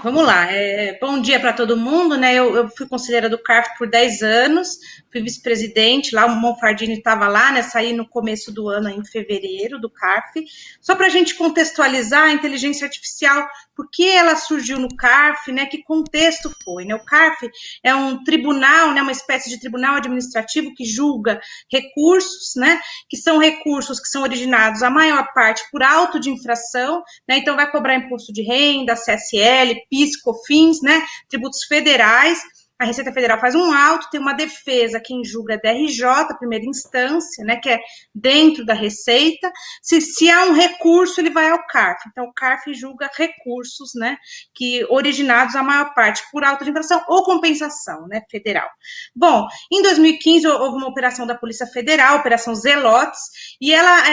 Vamos lá. Bom dia para todo mundo, né? Eu fui conselheira do CARF por 10 anos, fui vice-presidente lá, o Monfardini estava lá, né? Saí no começo do ano, em fevereiro, do CARF. Só para a gente contextualizar a inteligência artificial, por que ela surgiu no CARF, né? Que contexto foi, né? O CARF é um tribunal, né? Uma espécie de tribunal administrativo que julga recursos, né? Que são recursos que são originados, a maior parte, por auto de infração, né? Então vai cobrar imposto de renda, CSL, PIS, COFINS, né? Tributos federais. A Receita Federal faz um auto, tem uma defesa, quem julga é DRJ, primeira instância, né, que é dentro da Receita. Se há um recurso, ele vai ao CARF. Então, o CARF julga recursos, né, que originados, a maior parte, por auto de infração ou compensação, né, federal. Bom, em 2015, houve uma operação da Polícia Federal, Operação Zelotes, e ela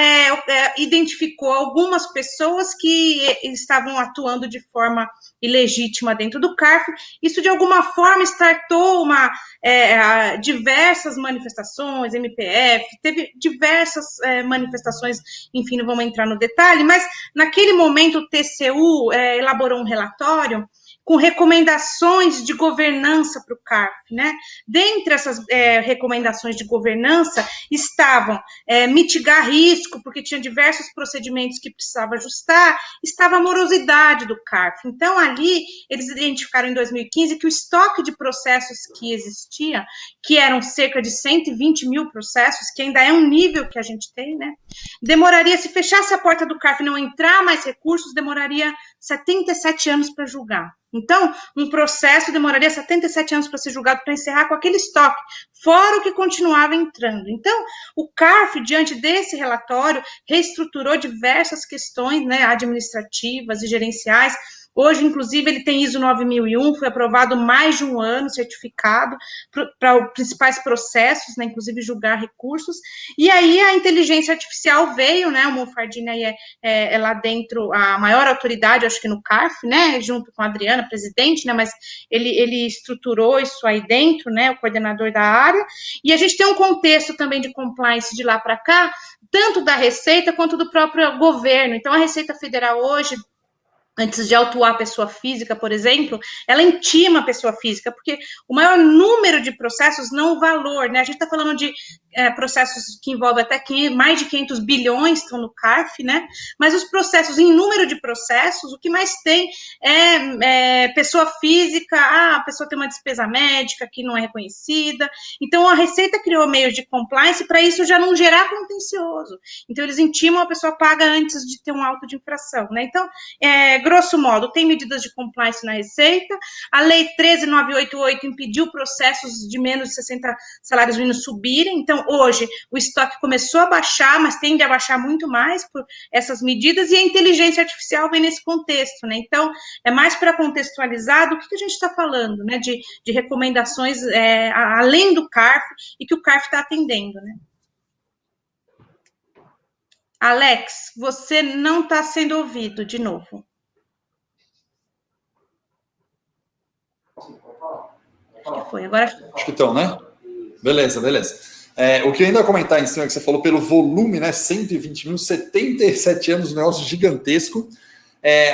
identificou algumas pessoas que estavam atuando de forma ilegítima dentro do CARF. Isso, de alguma forma, startou diversas manifestações, MPF, teve diversas manifestações, enfim, não vamos entrar no detalhe, mas naquele momento o TCU elaborou um relatório com recomendações de governança para o CARF, né? Dentre essas recomendações de governança estavam mitigar risco, porque tinha diversos procedimentos que precisava ajustar, estava a morosidade do CARF. Então, ali, eles identificaram em 2015 que o estoque de processos que existia, que eram cerca de 120 mil processos, que ainda é um nível que a gente tem, né? Demoraria, se fechasse a porta do CARF e não entrar mais recursos, demoraria 77 anos para julgar. Então, um processo demoraria 77 anos para ser julgado, para encerrar com aquele estoque, fora o que continuava entrando. Então, o CARF, diante desse relatório, reestruturou diversas questões, né, administrativas e gerenciais. Hoje, inclusive, ele tem ISO 9001, foi aprovado mais de um ano, certificado, para os principais processos, né, inclusive julgar recursos. E aí a inteligência artificial veio, né, o Monfardini aí é lá dentro a maior autoridade, acho que no CARF, né, junto com a Adriana, presidente, né, mas ele estruturou isso aí dentro, né, o coordenador da área. E a gente tem um contexto também de compliance de lá para cá, tanto da Receita quanto do próprio governo. Então, a Receita Federal hoje, antes de autuar a pessoa física, por exemplo, ela intima a pessoa física, porque o maior número de processos, não o valor, né? A gente está falando de processos que envolvem até mais de 500 bilhões estão no CARF, né? Mas os processos, em número de processos, o que mais tem é pessoa física, a pessoa tem uma despesa médica que não é reconhecida. Então, a Receita criou meios de compliance para isso já não gerar contencioso. Então, eles intimam, a pessoa paga antes de ter um auto de infração, né? Então, grosso modo, tem medidas de compliance na Receita, a Lei 13.988 impediu processos de menos de 60 salários mínimos subirem, então hoje o estoque começou a baixar, mas tende a baixar muito mais por essas medidas, e a inteligência artificial vem nesse contexto, né? Então, é mais para contextualizar do que a gente está falando, né? De recomendações além do CARF e que o CARF está atendendo, né? Alex, você não está sendo ouvido de novo. Acho que foi. Agora... Acho que estão, né? Beleza. O que eu ainda ia comentar em cima, que você falou pelo volume, né? 120 mil, 77 anos, um negócio gigantesco.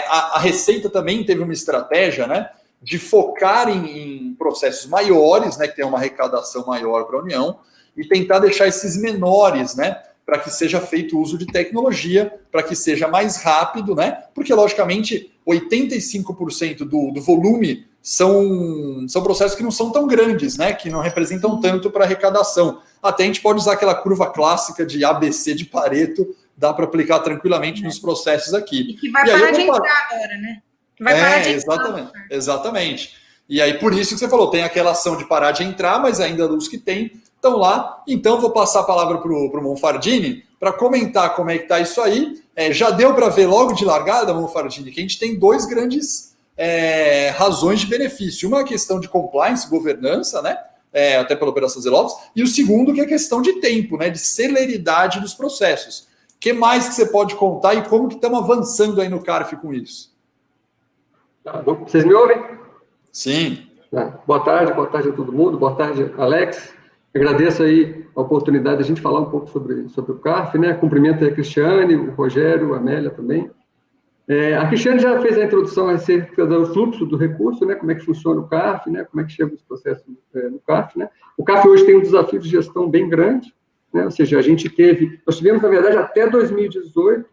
A Receita também teve uma estratégia, né? De focar em processos maiores, né? Que tem uma arrecadação maior para a União, e tentar deixar esses menores, né? Para que seja feito uso de tecnologia, para que seja mais rápido, né? Porque, logicamente, 85% do volume são processos que não são tão grandes, né? Que não representam tanto para arrecadação. Até a gente pode usar aquela curva clássica de ABC de Pareto, dá para aplicar tranquilamente nos processos aqui. E que vai parar de entrar agora, né? Que vai parar de entrar. Exatamente. E aí, por isso que você falou, tem aquela ação de parar de entrar, mas ainda os que tem estão lá. Então, vou passar a palavra para o Monfardini para comentar como é que está isso aí. Já deu para ver logo de largada, Monfardini, que a gente tem dois grandes razões de benefício. Uma é a questão de compliance, governança, né? Até pela Operação Zelotes. E o segundo, que é a questão de tempo, né? De celeridade dos processos. O que mais que você pode contar e como que estamos avançando aí no CARF com isso? Vocês me ouvem? Sim. Boa tarde a todo mundo. Boa tarde, Alex. Agradeço aí a oportunidade de a gente falar um pouco sobre o CARF, né? Cumprimento aí a Cristiane, o Rogério, a Amélia também. A Cristiane já fez a introdução acerca do fluxo do recurso, né, como é que funciona o CARF, né, como é que chega os processos no CARF. Né. O CARF hoje tem um desafio de gestão bem grande, né, ou seja, nós tivemos, na verdade, até 2018,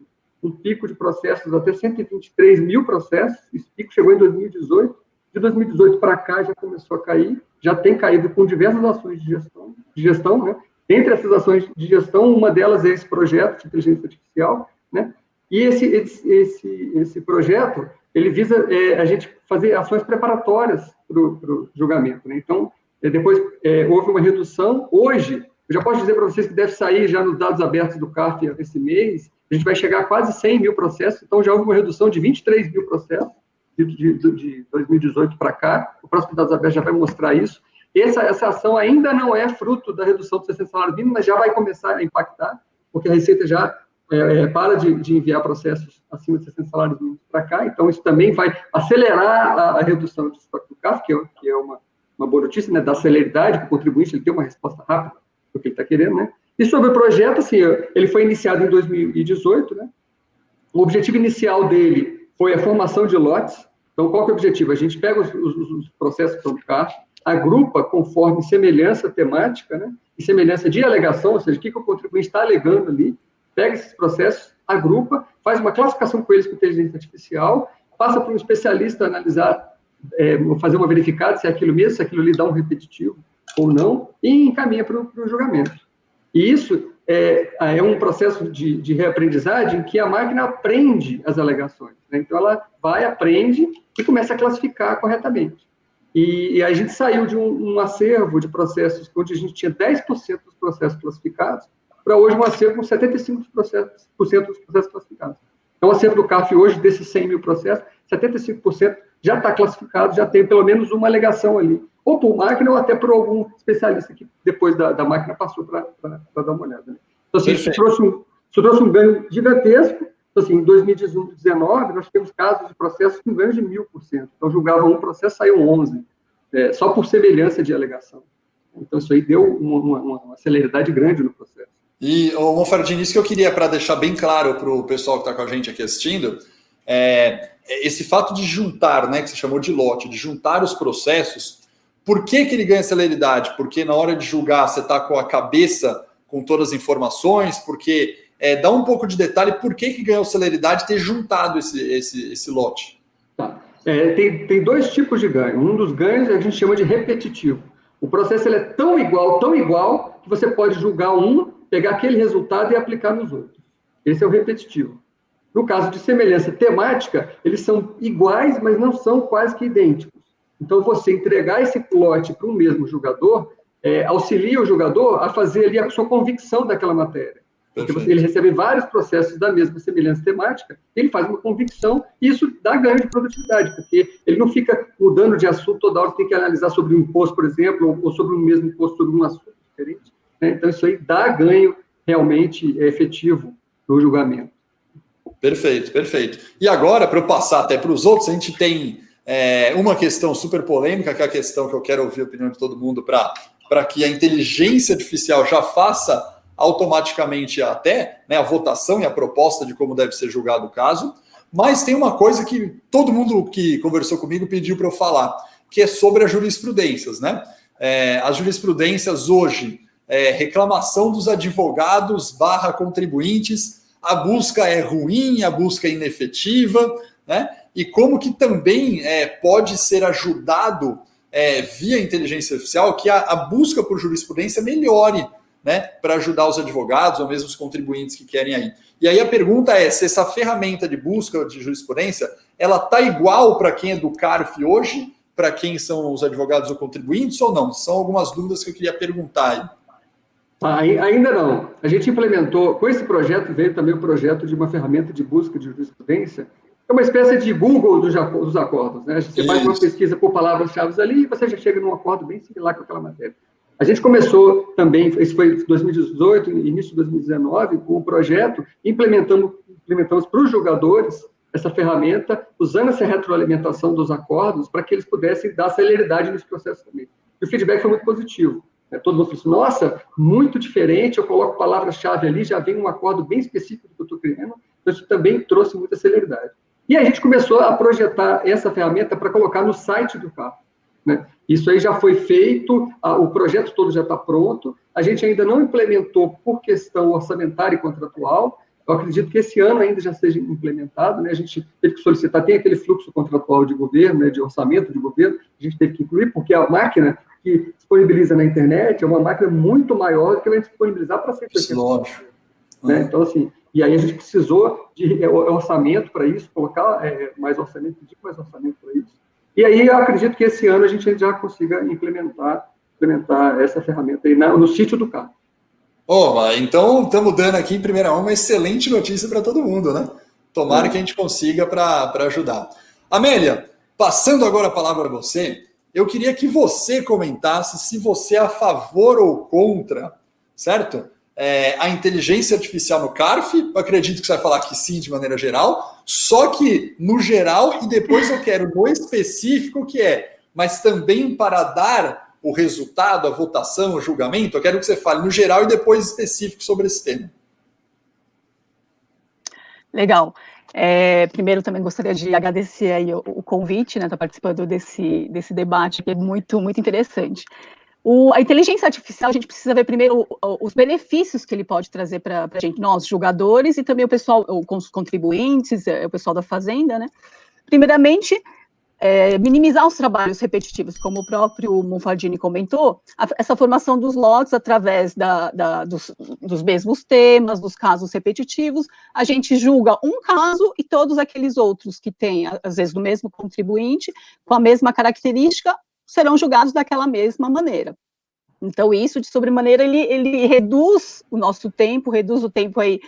um pico de processos, até 123 mil processos, esse pico chegou em 2018, de 2018 para cá já começou a cair, já tem caído com diversas ações de gestão, né. Entre essas ações de gestão, uma delas é esse projeto de inteligência artificial, né. E esse projeto, ele visa a gente fazer ações preparatórias para o julgamento. Né? Então, depois houve uma redução. Hoje, eu já posso dizer para vocês que deve sair já nos dados abertos do CARF esse mês, a gente vai chegar a quase 100 mil processos, então já houve uma redução de 23 mil processos de 2018 para cá. O próximo dados abertos já vai mostrar isso. Essa ação ainda não é fruto da redução do 60 salário mínimo, mas já vai começar a impactar, porque a Receita já para de enviar processos acima de 60 salários mínimos para cá, então isso também vai acelerar a redução de estoque do CARF, que é uma boa notícia, né, da celeridade para o contribuinte, ele tem uma resposta rápida do que ele está querendo, né. E sobre o projeto, assim, ele foi iniciado em 2018, né, o objetivo inicial dele foi a formação de lotes. Então, qual que é o objetivo? A gente pega os processos do CARF, agrupa conforme semelhança temática, né, e semelhança de alegação, ou seja, o que o contribuinte está alegando ali, pega esses processos, agrupa, faz uma classificação com eles com inteligência artificial, passa para um especialista analisar, fazer uma verificada se é aquilo mesmo, se aquilo ali dá um repetitivo ou não, e encaminha para o julgamento. E isso é um processo de reaprendizagem que a máquina aprende as alegações. Né? Então, ela vai, aprende e começa a classificar corretamente. E a gente saiu de um acervo de processos onde a gente tinha 10% dos processos classificados, para hoje um acervo com 75% dos processos classificados. Então, o acervo do CARF hoje, desses 100 mil processos, 75% já está classificado, já tem pelo menos uma alegação ali, ou por máquina ou até por algum especialista que depois da máquina passou para dar uma olhada. Né? Então, assim, isso trouxe um ganho gigantesco. Então, assim, em 2019, nós temos casos de processos com ganho de 1000%. Então, julgava um processo, saiu 11, só por semelhança de alegação. Então, isso aí deu uma celeridade grande no processo. E, Monferdinho, isso que eu queria, para deixar bem claro para o pessoal que está com a gente aqui assistindo, esse fato de juntar, né, que você chamou de lote, de juntar os processos, por que ele ganha celeridade? Porque na hora de julgar você está com a cabeça com todas as informações, porque dá um pouco de detalhe por que ganhou celeridade ter juntado esse lote. Tá. Tem dois tipos de ganho. Um dos ganhos a gente chama de repetitivo. O processo ele é tão igual, que você pode julgar pegar aquele resultado e aplicar nos outros. Esse é o repetitivo. No caso de semelhança temática, eles são iguais, mas não são quase que idênticos. Então, você entregar esse lote para um mesmo julgador, auxilia o julgador a fazer ali a sua convicção daquela matéria. Porque ele recebe vários processos da mesma semelhança temática, ele faz uma convicção, e isso dá ganho de produtividade, porque ele não fica mudando de assunto toda hora, tem que analisar sobre um imposto, por exemplo, ou sobre o mesmo imposto, sobre um assunto diferente. Né? Então, isso aí dá ganho realmente efetivo no julgamento. Perfeito, perfeito. E agora, para eu passar até para os outros, a gente tem uma questão super polêmica, que é a questão que eu quero ouvir a opinião de todo mundo para que a inteligência artificial já faça automaticamente até, né, a votação e a proposta de como deve ser julgado o caso. Mas tem uma coisa que todo mundo que conversou comigo pediu para eu falar, que é sobre as jurisprudências. Né? As jurisprudências hoje, reclamação dos advogados / contribuintes, a busca é ruim, a busca é inefetiva, né? E como que também pode ser ajudado via inteligência artificial que a busca por jurisprudência melhore, né, para ajudar os advogados ou mesmo os contribuintes que querem aí. E aí a pergunta é se essa ferramenta de busca de jurisprudência, ela está igual para quem é do CARF hoje, para quem são os advogados ou contribuintes ou não? São algumas dúvidas que eu queria perguntar aí. Ainda não. A gente implementou, com esse projeto veio também o projeto de uma ferramenta de busca de jurisprudência, é uma espécie de Google dos acordos. Né? Você faz uma pesquisa por palavras-chave ali e você já chega num acordo bem similar com aquela matéria. A gente começou também, isso foi em 2018, início de 2019, com o projeto, implementamos para os julgadores essa ferramenta, usando essa retroalimentação dos acordos para que eles pudessem dar celeridade nesse processo também. E o feedback foi muito positivo. Todo mundo falou assim, nossa, muito diferente, eu coloco palavra-chave ali, já vem um acordo bem específico do que eu estou criando, então isso também trouxe muita celeridade. E a gente começou a projetar essa ferramenta para colocar no site do CARF, né? Isso aí já foi feito, o projeto todo já está pronto, a gente ainda não implementou por questão orçamentária e contratual. Eu acredito que esse ano ainda já seja implementado, né? A gente teve que solicitar, tem aquele fluxo contratual de governo, né, de orçamento de governo, a gente teve que incluir, porque a máquina que disponibiliza na internet é uma máquina muito maior do que a gente disponibilizar para 180. Né? Então, assim, e aí a gente precisou de orçamento para isso, colocar mais orçamento, pedir mais orçamento para isso. E aí eu acredito que esse ano a gente já consiga implementar essa ferramenta aí no sítio do CARF. Então estamos dando aqui em primeira mão uma excelente notícia para todo mundo, né? Tomara que a gente consiga para ajudar. Amélia, passando agora a palavra a você, eu queria que você comentasse se você é a favor ou contra, certo? A inteligência artificial no CARF. Eu acredito que você vai falar que sim, de maneira geral, só que no geral, e depois eu quero no específico mas também para dar o resultado, a votação, o julgamento, eu quero que você fale no geral e depois específico sobre esse tema. Legal. Primeiro, também gostaria de agradecer aí o convite, né, estar participando desse debate, que é muito, muito interessante. A inteligência artificial, a gente precisa ver primeiro os benefícios que ele pode trazer para a gente, nós, julgadores, e também o pessoal, os contribuintes, o pessoal da Fazenda, né? Primeiramente, minimizar os trabalhos repetitivos, como o próprio Monfaldini comentou, essa formação dos lotes através dos mesmos temas, dos casos repetitivos, a gente julga um caso e todos aqueles outros que têm, às vezes, do mesmo contribuinte, com a mesma característica, serão julgados daquela mesma maneira. Então, isso, de sobremaneira, ele reduz o nosso tempo, reduz o tempo aí,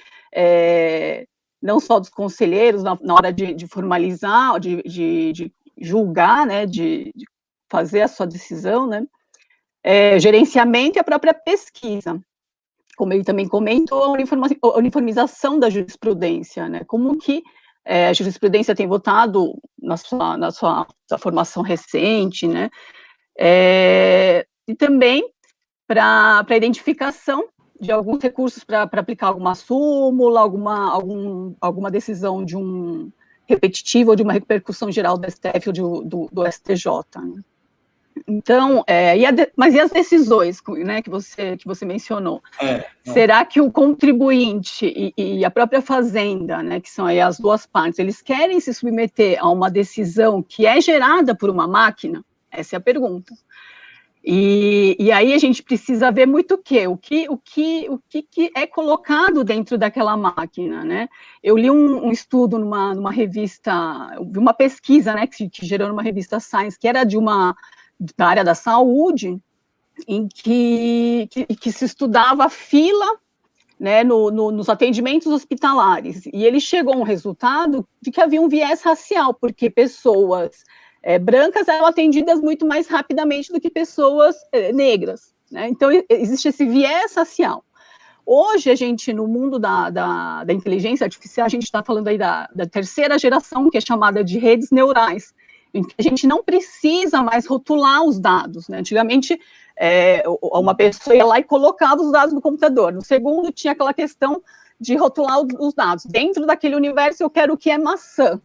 não só dos conselheiros, na hora de formalizar, de julgar, né, de fazer a sua decisão, né, gerenciamento e a própria pesquisa. Como ele também comentou, a uniformização da jurisprudência, né, como que a jurisprudência tem votado na sua formação recente, né, e também para a identificação de alguns recursos para aplicar alguma súmula, alguma decisão de um repetitivo ou de uma repercussão geral do STF ou do STJ. Né? Então, mas e as decisões, né, que você mencionou? Será que o contribuinte e a própria Fazenda, né, que são aí as duas partes, eles querem se submeter a uma decisão que é gerada por uma máquina? Essa é a pergunta. E aí a gente precisa ver muito o que é colocado dentro daquela máquina, né? Eu li um estudo numa revista, uma pesquisa, né, que gerou numa revista Science, que era da área da saúde, em que se estudava a fila, né, nos atendimentos hospitalares, e ele chegou a um resultado de que havia um viés racial, porque pessoas brancas eram atendidas muito mais rapidamente do que pessoas negras, né? Então, existe esse viés racial. Hoje, a gente, no mundo da inteligência artificial, a gente está falando aí da terceira geração, que é chamada de redes neurais, em que a gente não precisa mais rotular os dados, né? Antigamente, uma pessoa ia lá e colocava os dados no computador. No segundo, tinha aquela questão de rotular os dados. Dentro daquele universo, eu quero o que é maçã.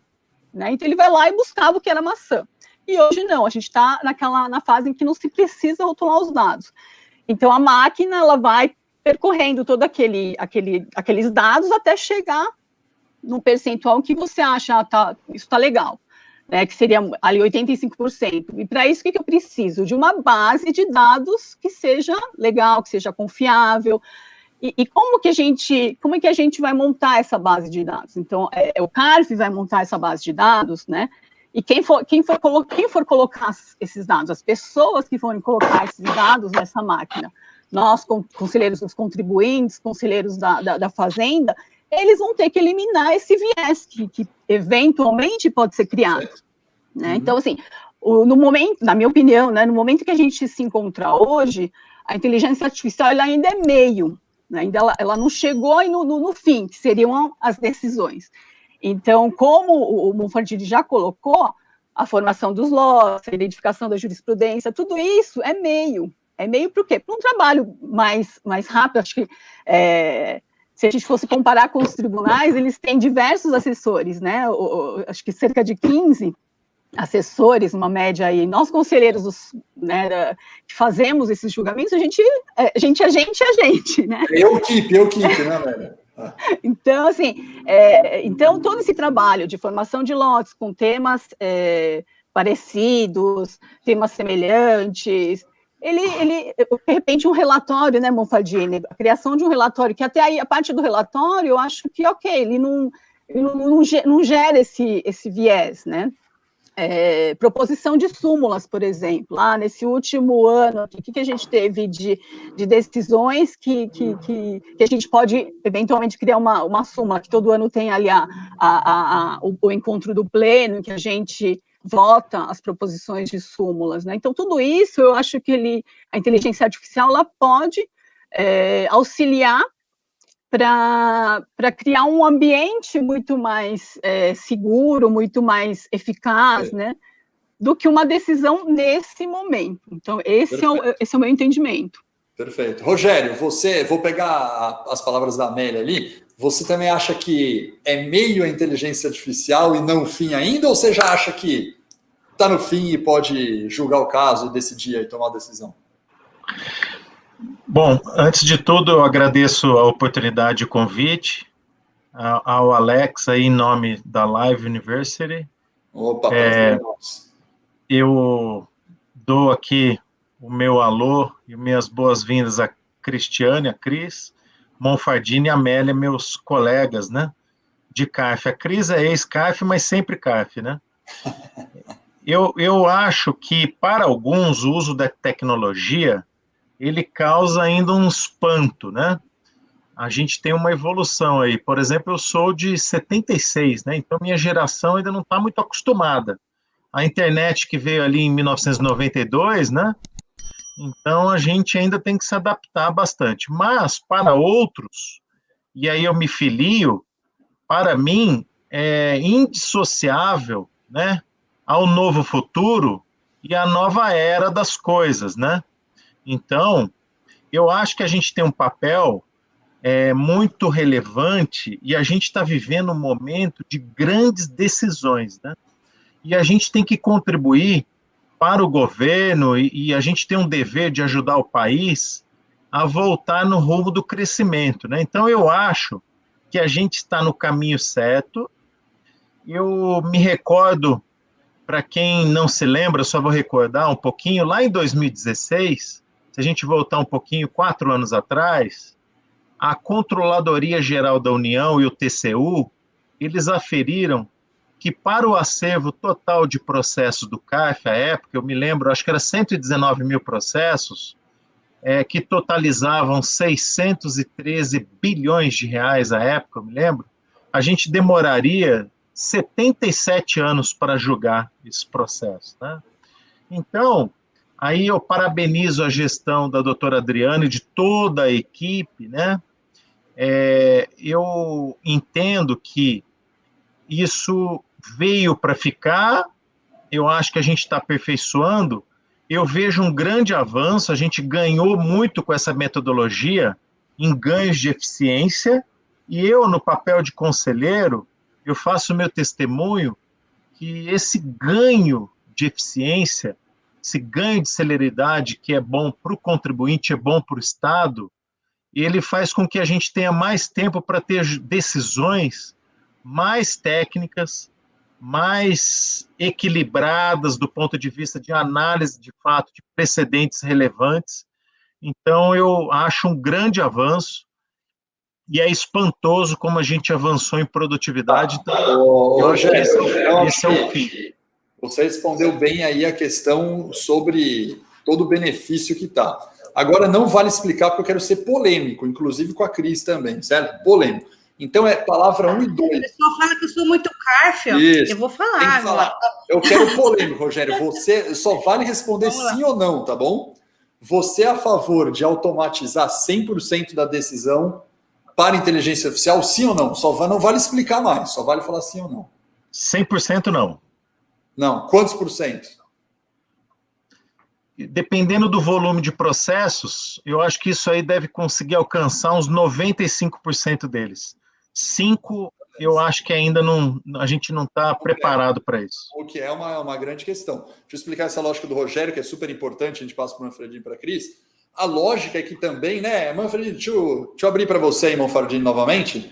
Né? Então, ele vai lá e buscava o que era maçã. E hoje não, a gente está na fase em que não se precisa rotular os dados. Então, a máquina ela vai percorrendo todos aqueles dados até chegar no percentual que você acha, isso está legal, né? Que seria ali 85%. E para isso, o que eu preciso? De uma base de dados que seja legal, que seja confiável. E como que a gente vai montar essa base de dados? Então, o CARF vai montar essa base de dados, né? E quem for colocar esses dados, as pessoas que forem colocar esses dados nessa máquina, nós, conselheiros dos contribuintes, conselheiros da Fazenda, eles vão ter que eliminar esse viés que eventualmente pode ser criado. Né? Então, assim, no momento, na minha opinião, né, no momento que a gente se encontra hoje, a inteligência artificial ela ainda é meio, né? Ainda ela não chegou no fim, que seriam as decisões. Então, como o Monfaldini já colocou, a formação dos lotes, a identificação da jurisprudência, tudo isso é meio. É meio para o quê? Para um trabalho mais rápido, acho que se a gente fosse comparar com os tribunais, eles têm diversos assessores, né? Acho que cerca de 15 assessores, uma média aí. Nós, conselheiros, né, que fazemos esses julgamentos, a gente, né? Eu keep, né, velho? Então, assim, então todo esse trabalho de formação de lotes com temas parecidos, temas semelhantes, ele, de repente, um relatório, né, Monfaldini, a criação de um relatório, que até aí, a parte do relatório, eu acho que, ok, ele não gera esse viés, né? Proposição de súmulas, por exemplo. Nesse último ano, o que a gente teve de decisões que a gente pode, eventualmente, criar uma súmula, que todo ano tem ali o encontro do pleno, em que a gente vota as proposições de súmulas, né? Então, tudo isso, eu acho que a inteligência artificial ela pode auxiliar para criar um ambiente muito mais seguro, muito mais eficaz, né, do que uma decisão nesse momento. Então, esse é o meu entendimento. Perfeito. Rogério, vou pegar as palavras da Amélia ali, você também acha que é meio a inteligência artificial e não o fim ainda, ou você já acha que está no fim e pode julgar o caso e decidir e tomar a decisão? Bom, antes de tudo, eu agradeço a oportunidade e o convite ao Alex, aí, em nome da Live University. Opa, eu dou aqui o meu alô e minhas boas-vindas a Cristiane, a Cris, Monfaldini e Amélia, meus colegas, né, de CARF. A Cris é ex-CARF, mas sempre CARF, né? Eu acho que, para alguns, o uso da tecnologia ele causa ainda um espanto, né? A gente tem uma evolução aí. Por exemplo, eu sou de 76, né? Então minha geração ainda não está muito acostumada. A internet que veio ali em 1992, né? Então a gente ainda tem que se adaptar bastante. Mas para outros, e aí eu me filio, para mim é indissociável, né? Ao novo futuro e à nova era das coisas, né? Então, eu acho que a gente tem um papel muito relevante e a gente está vivendo um momento de grandes decisões, né? E a gente tem que contribuir para o governo e a gente tem um dever de ajudar o país a voltar no rumo do crescimento, né? Então, eu acho que a gente está no caminho certo. Eu me recordo, para quem não se lembra, só vou recordar um pouquinho, lá em 2016... se a gente voltar um pouquinho, 4 anos atrás, a Controladoria Geral da União e o TCU, eles aferiram que para o acervo total de processos do CARF, à época, eu me lembro, acho que era 119 mil processos, que totalizavam 613 bilhões de reais à época, eu me lembro, a gente demoraria 77 anos para julgar esse processo, né? Então, aí eu parabenizo a gestão da doutora Adriana e de toda a equipe, né? Eu entendo que isso veio para ficar, eu acho que a gente está aperfeiçoando, eu vejo um grande avanço, a gente ganhou muito com essa metodologia em ganhos de eficiência, e eu, no papel de conselheiro, eu faço o meu testemunho que esse ganho de eficiência, esse ganho de celeridade que é bom para o contribuinte, é bom para o Estado, ele faz com que a gente tenha mais tempo para ter decisões mais técnicas, mais equilibradas do ponto de vista de análise de fato, de precedentes relevantes. Então, eu acho um grande avanço e é espantoso como a gente avançou em produtividade. Então, esse é o fim. Você respondeu bem aí a questão sobre todo o benefício que está. Agora, não vale explicar, porque eu quero ser polêmico, inclusive com a Cris também, certo? Polêmico. Então, é palavra 1 e 2. O pessoal fala que eu sou muito CARF, eu vou falar. Tem que falar. Eu quero polêmico, Rogério. Você só vale responder sim ou não, tá bom? Você é a favor de automatizar 100% da decisão para inteligência artificial, sim ou não? Não vale explicar mais, só vale falar sim ou não. 100% não. Não. Quantos por cento? dependendo do volume de processos, eu acho que isso aí deve conseguir alcançar uns 95% deles. 5%, eu acho que ainda não, a gente não está preparado para isso. O que é uma grande questão. Deixa eu explicar essa lógica do Rogério, que é super importante, a gente passa para o Manfredini e para a Cris. A lógica é que também, né, Manfredini, deixa eu abrir para você aí, Manfredini, novamente.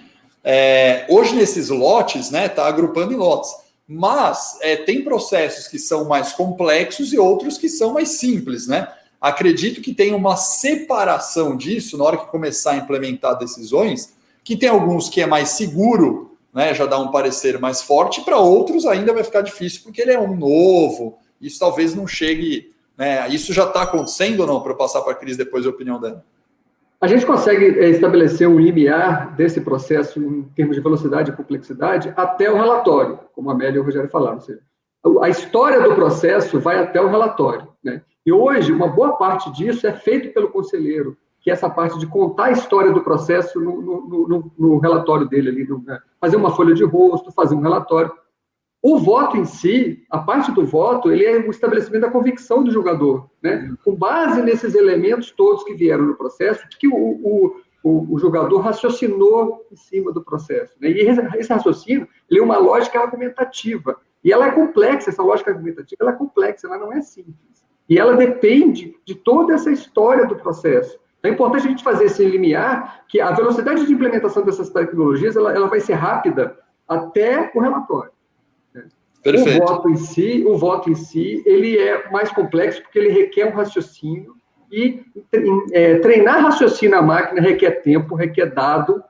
Hoje, nesses lotes, né, está agrupando em lotes. Mas tem processos que são mais complexos e outros que são mais simples, né? Acredito que tem uma separação disso na hora que começar a implementar decisões, que tem alguns que é mais seguro, né, já dá um parecer mais forte, para outros ainda vai ficar difícil, porque ele é um novo, isso talvez não chegue, né, isso já está acontecendo ou não, para eu passar para a Cris depois a opinião dela? A gente consegue estabelecer um limiar desse processo em termos de velocidade e complexidade até o relatório, como a Amélia e o Rogério falaram. Ou seja, a história do processo vai até o relatório, né? E hoje, uma boa parte disso é feito pelo conselheiro, que é essa parte de contar a história do processo no relatório dele, ali, né? Fazer uma folha de rosto, fazer um relatório. O voto em si, a parte do voto, ele é o estabelecimento da convicção do julgador, né? Com base nesses elementos todos que vieram no processo, que o julgador raciocinou em cima do processo, né? E esse raciocínio, ele é uma lógica argumentativa, e ela é complexa, essa lógica argumentativa, ela é complexa, ela não é simples. E ela depende de toda essa história do processo. É importante a gente fazer esse limiar, que a velocidade de implementação dessas tecnologias, ela vai ser rápida até o relatório. Perfeito. O voto em si, ele é mais complexo porque ele requer um raciocínio e treinar raciocínio na máquina requer tempo, requer dado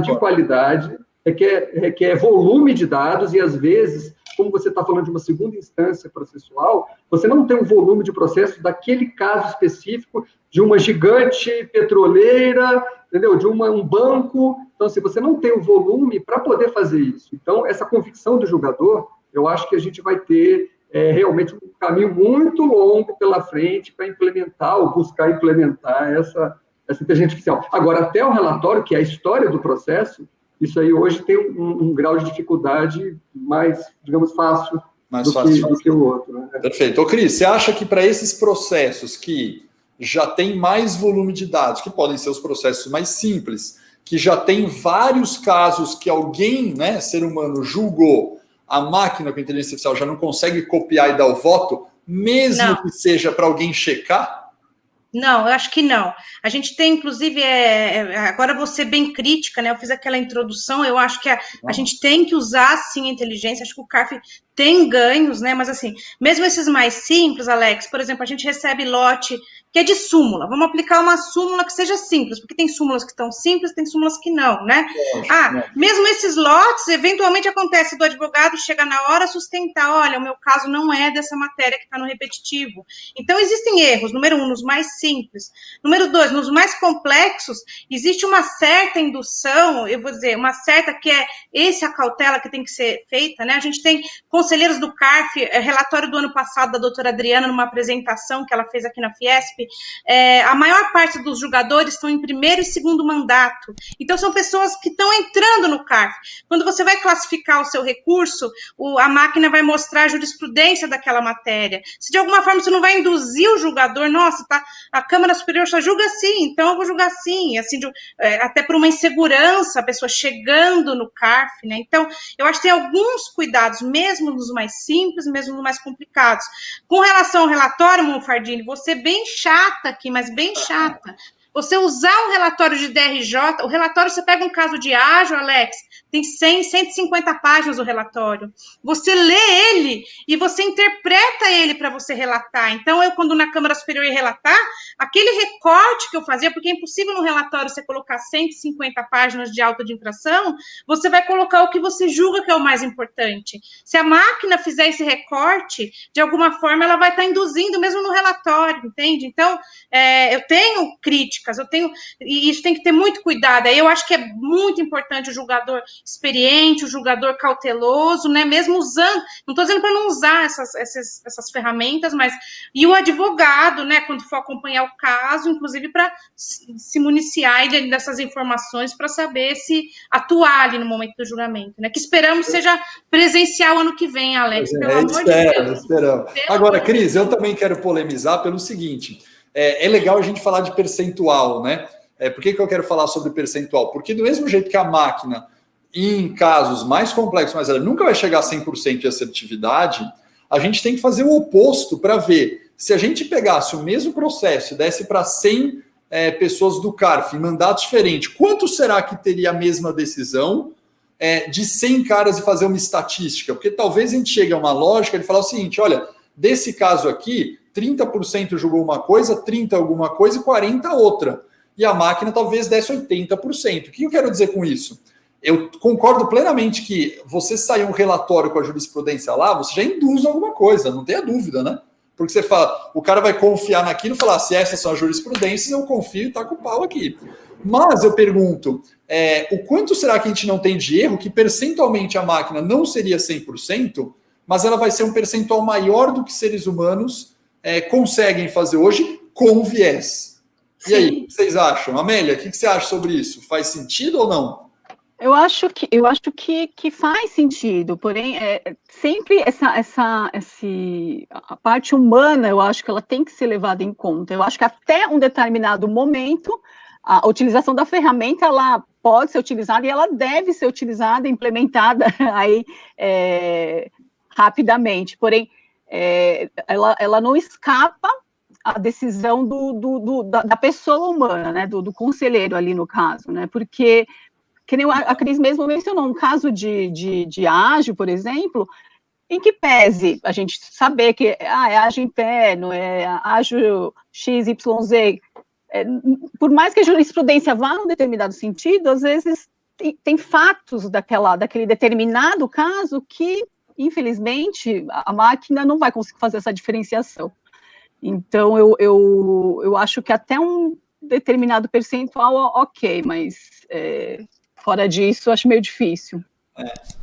de qualidade, requer volume de dados e, às vezes, como você está falando de uma segunda instância processual, você não tem um volume de processo daquele caso específico de uma gigante petroleira, entendeu? De um banco. Então, se você não tem o volume para poder fazer isso. Então, essa convicção do julgador, eu acho que a gente vai ter realmente um caminho muito longo pela frente para implementar ou buscar implementar essa inteligência artificial. Agora, até o relatório, que é a história do processo, isso aí hoje tem um grau de dificuldade mais, digamos, fácil do que o outro. Né? Perfeito. Ô, Cris, você acha que para esses processos que já tem mais volume de dados, que podem ser os processos mais simples, que já tem vários casos que alguém, né, ser humano, julgou, a máquina com inteligência artificial já não consegue copiar e dar o voto, mesmo que seja para alguém checar? Não, eu acho que não. A gente tem, inclusive, agora vou ser bem crítica, né? Eu fiz aquela introdução, eu acho que a gente tem que usar, sim, a inteligência, acho que o CARF tem ganhos, né? Mas, assim, mesmo esses mais simples, Alex, por exemplo, a gente recebe lote que é de súmula. Vamos aplicar uma súmula que seja simples, porque tem súmulas que estão simples, tem súmulas que não, né? Mesmo esses lotes, eventualmente acontece do advogado chegar na hora sustentar, olha, o meu caso não é dessa matéria que está no repetitivo. Então, existem erros, número 1, nos mais simples. Número 2, nos mais complexos, existe uma certa indução, eu vou dizer, uma certa que é a cautela que tem que ser feita, né? A gente tem conselheiros do CARF, relatório do ano passado da doutora Adriana, numa apresentação que ela fez aqui na Fiesp, a maior parte dos julgadores estão em primeiro e segundo mandato. Então, são pessoas que estão entrando no CARF. Quando você vai classificar o seu recurso, a máquina vai mostrar a jurisprudência daquela matéria. Se de alguma forma você não vai induzir o julgador, nossa, a Câmara Superior só julga assim, então eu vou julgar assim, assim, até por uma insegurança, a pessoa chegando no CARF, né? Então, eu acho que tem alguns cuidados, mesmo nos mais simples, mesmo nos mais complicados. Com relação ao relatório, Manfredini, você bem chata aqui, mas bem chata. Você usar um relatório de DRJ, o relatório, você pega um caso de ágio, Alex, tem 100, 150 páginas o relatório. Você lê ele e você interpreta ele para você relatar. Então, eu, quando na Câmara Superior ia relatar, aquele recorte que eu fazia, porque é impossível no relatório você colocar 150 páginas de auto de infração, você vai colocar o que você julga que é o mais importante. Se a máquina fizer esse recorte, de alguma forma, ela vai estar induzindo mesmo no relatório, entende? Então, eu tenho críticas, e isso tem que ter muito cuidado. Aí eu acho que é muito importante o julgador experiente, o julgador cauteloso, né? Mesmo usando, não estou dizendo para não usar essas ferramentas, mas e o advogado, né? Quando for acompanhar o caso, inclusive para se municiar dessas informações para saber se atuar ali no momento do julgamento, né? Que esperamos seja presencial ano que vem, Alex. Pelo amor de Deus. Esperamos. Agora, Cris, eu também quero polemizar pelo seguinte: é legal a gente falar de percentual, né? Por que eu quero falar sobre percentual? Porque do mesmo jeito que a máquina, em casos mais complexos, mas ela nunca vai chegar a 100% de assertividade, a gente tem que fazer o oposto para ver se a gente pegasse o mesmo processo e desse para 100 pessoas do CARF em mandatos diferentes, quanto será que teria a mesma decisão de 100 caras e fazer uma estatística? Porque talvez a gente chegue a uma lógica de falar o seguinte: olha, desse caso aqui, 30% julgou uma coisa, 30% alguma coisa e 40% outra. E a máquina talvez desse 80%. O que eu quero dizer com isso? Eu concordo plenamente que você sair um relatório com a jurisprudência lá, você já induz alguma coisa, não tenha dúvida, né? Porque você fala, o cara vai confiar naquilo e falar, se essas são as jurisprudências, eu confio e taco o pau aqui. Mas eu pergunto, o quanto será que a gente não tem de erro que percentualmente a máquina não seria 100%, mas ela vai ser um percentual maior do que seres humanos conseguem fazer hoje com viés. E aí, o que vocês acham? Amélia, o que você acha sobre isso? Faz sentido ou não? Eu acho que faz sentido, porém, sempre a parte humana, eu acho que ela tem que ser levada em conta. Eu acho que até um determinado momento, a utilização da ferramenta, ela pode ser utilizada e ela deve ser utilizada, implementada aí rapidamente, porém, ela não escapa à decisão da pessoa humana, né, do conselheiro ali no caso, né, porque que nem a Cris mesmo mencionou, um caso de ágio, por exemplo, em que pese a gente saber que é ágio interno, é ágio XYZ, por mais que a jurisprudência vá num determinado sentido, às vezes tem fatos daquele determinado caso que, infelizmente, a máquina não vai conseguir fazer essa diferenciação. Então, eu acho que até um determinado percentual, ok, mas fora disso, acho meio difícil.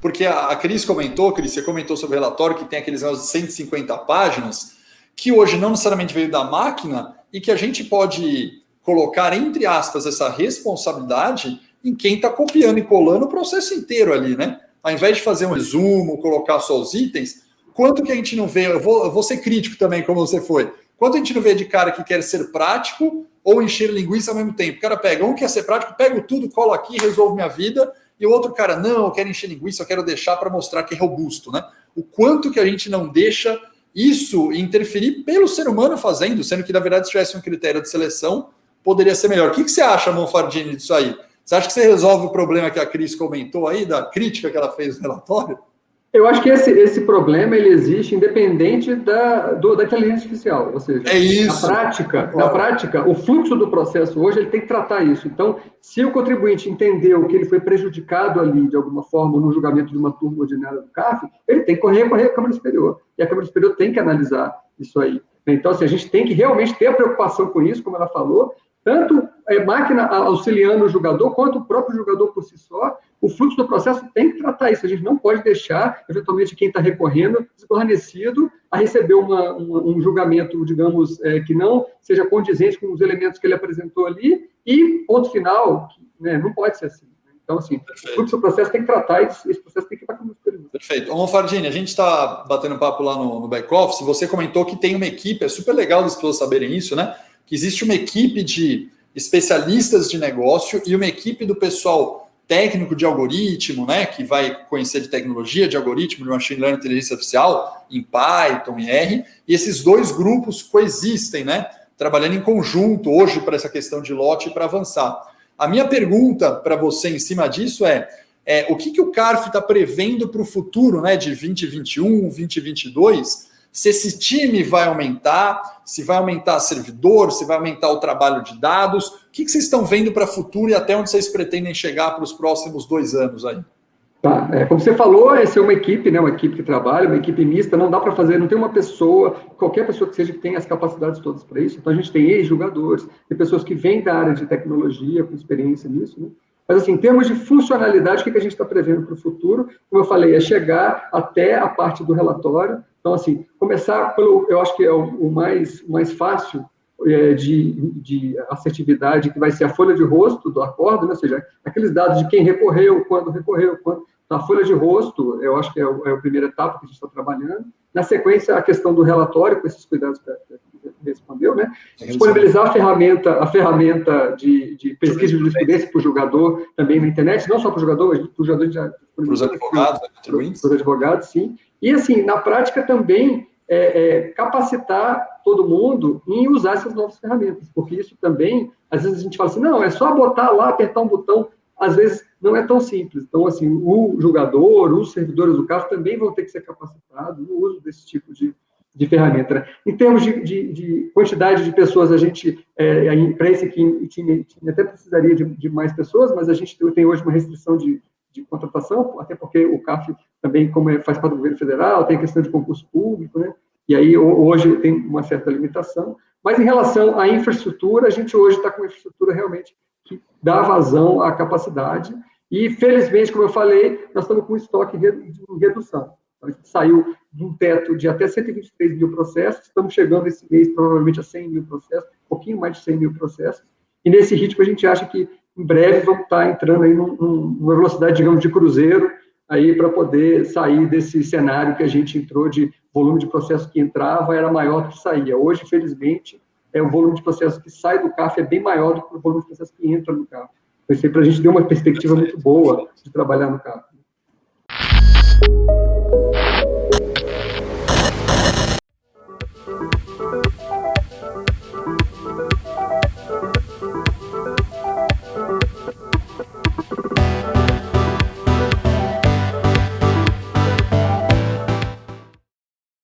Porque a Cris comentou, Cris, você comentou sobre o relatório que tem aqueles 150 páginas, que hoje não necessariamente veio da máquina e que a gente pode colocar, entre aspas, essa responsabilidade em quem está copiando e colando o processo inteiro ali, né? Ao invés de fazer um resumo, colocar só os itens, quanto que a gente não vê, eu vou ser crítico também, como você foi, quanto a gente não vê de cara que quer ser prático ou encher linguiça ao mesmo tempo? O cara pega, um quer ser prático, pego tudo, colo aqui, resolvo minha vida, e o outro cara, não, eu quero encher linguiça, eu quero deixar para mostrar que é robusto, né? O quanto que a gente não deixa isso interferir pelo ser humano fazendo, sendo que, na verdade, se tivesse um critério de seleção, poderia ser melhor. O que você acha, Monfardini, disso aí? Você acha que você resolve o problema que a Cris comentou aí, da crítica que ela fez no relatório? Eu acho que esse problema ele existe independente da inteligência artificial, ou seja, na prática, o fluxo do processo hoje ele tem que tratar isso. Então, se o contribuinte entendeu que ele foi prejudicado ali de alguma forma no julgamento de uma turma ordinária do CARF, ele tem que recorrer à Câmara Superior, e a Câmara Superior tem que analisar isso aí. Então, assim, a gente tem que realmente ter a preocupação com isso, como ela falou, tanto a máquina auxiliando o julgador, quanto o próprio julgador por si só. O fluxo do processo tem que tratar isso. A gente não pode deixar, eventualmente, quem está recorrendo, esguarnecido a receber um julgamento, digamos, que não seja condizente com os elementos que ele apresentou ali, e, ponto final, né, não pode ser assim. Então, assim, perfeito. O fluxo do processo tem que tratar isso, esse processo tem que estar com os períodos. Perfeito. Ô, Monfardini, a gente está batendo papo lá no back-office, você comentou que tem uma equipe, é super legal as pessoas saberem isso, né? Que existe uma equipe de especialistas de negócio e uma equipe do pessoal técnico de algoritmo, né, que vai conhecer de tecnologia, de algoritmo, de machine learning, inteligência artificial, em Python, em R, e esses dois grupos coexistem, né, trabalhando em conjunto hoje para essa questão de lote e para avançar. A minha pergunta para você em cima disso é o que o CARF está prevendo para o futuro, né, de 2021, 2022, se esse time vai aumentar, se vai aumentar servidor, se vai aumentar o trabalho de dados, o que vocês estão vendo para o futuro e até onde vocês pretendem chegar para os próximos 2 anos aí? Tá, como você falou, essa é uma equipe, né, uma equipe que trabalha, uma equipe mista, não dá para fazer, não tem uma pessoa, qualquer pessoa que seja que tenha as capacidades todas para isso, então a gente tem ex-julgadores, tem pessoas que vêm da área de tecnologia, com experiência nisso, né? Mas, assim, em termos de funcionalidade, o que a gente está prevendo para o futuro? Como eu falei, é chegar até a parte do relatório. Então, assim, começar pelo, eu acho que é o mais fácil de assertividade, que vai ser a folha de rosto do acordo, né? Ou seja, aqueles dados de quem recorreu, quando. Então, a folha de rosto, eu acho que é a primeira etapa que a gente está trabalhando. Na sequência, a questão do relatório, com esses cuidados que respondeu, né? Disponibilizar a ferramenta de pesquisa de jurisprudência para o julgador também na internet, não só para o julgador já para os advogados, para os advogados, sim. E, assim, na prática também capacitar todo mundo em usar essas novas ferramentas, porque isso também, às vezes a gente fala assim, não, é só botar lá, apertar um botão, às vezes não é tão simples. Então, assim, o julgador, os servidores do CAF também vão ter que ser capacitados no uso desse tipo de ferramenta. Né? Em termos de quantidade de pessoas, a gente, para esse time até precisaria de mais pessoas, mas a gente tem hoje uma restrição de contratação, até porque o CAF também, como faz parte do governo federal, tem a questão de concurso público, né? E aí hoje tem uma certa limitação. Mas em relação à infraestrutura, a gente hoje está com uma infraestrutura realmente que dá vazão à capacidade. E, felizmente, como eu falei, nós estamos com um estoque em redução. Então, a gente saiu de um teto de até 123 mil processos, estamos chegando esse mês provavelmente a 100 mil processos, um pouquinho mais de 100 mil processos. E nesse ritmo a gente acha que em breve vamos estar entrando aí numa velocidade, digamos, de cruzeiro, aí para poder sair desse cenário que a gente entrou de volume de processo que entrava era maior do que saía. Hoje, infelizmente, o volume de processo que sai do CAF é bem maior do que o volume de processo que entra no CAF. Isso aí para a gente deu uma perspectiva muito boa de trabalhar no CAF.